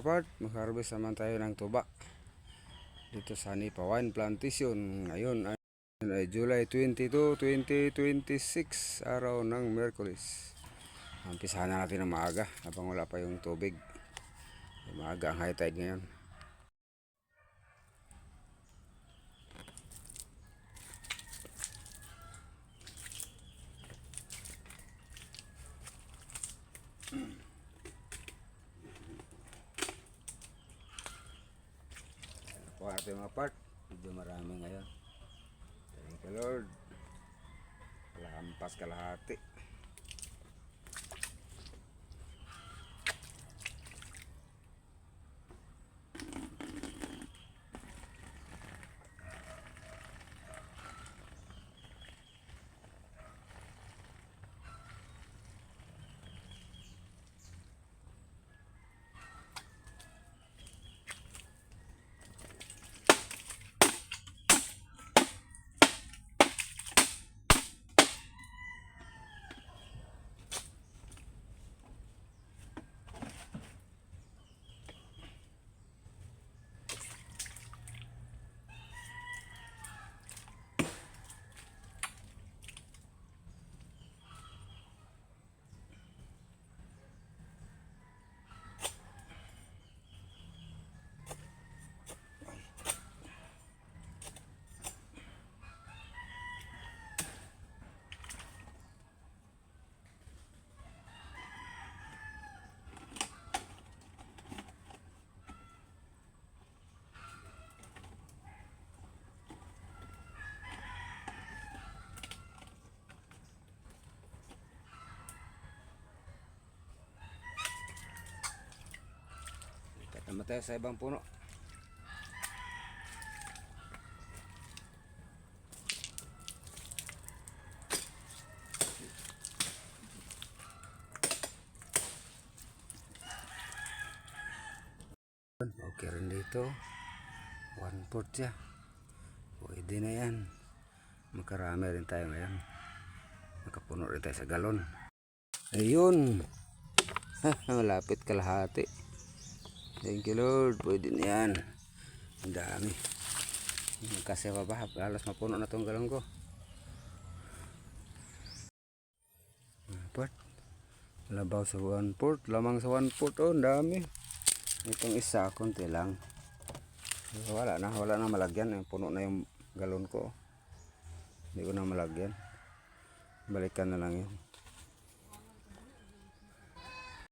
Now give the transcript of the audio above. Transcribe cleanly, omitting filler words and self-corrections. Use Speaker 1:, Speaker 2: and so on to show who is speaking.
Speaker 1: part, mag-harvest naman tayo ng tuba dito sa Nipa Wine Plantation. Ngayon ay July 22, 2026, araw ng Miyerkules. Umpisahan na natin ng maaga habang wala pa yung tubig. Maaga ang high tide ngayon. Kuha natin mga part, medyo marami ngayon. Thank you Lord. Kalampas kalahati. Naman tayo sa ibang puno. Okay rin dito. 1/4 siya. Pwede na yan. Makarami rin tayo ngayon. Makapuno rin tayo sa galon. Ayun. Malapit kalahati. Thank you Lord, pwede na yan. Ang dami. Kasi pa ba, halos mapuno na itong galon ko. Part, labaw sa 1/4, lamang sa 1/4. Oh, ang dami. Itong isa, konti lang. Wala na malagyan. Puno na yung galon ko. Hindi ko na malagyan. Balikan na lang yun.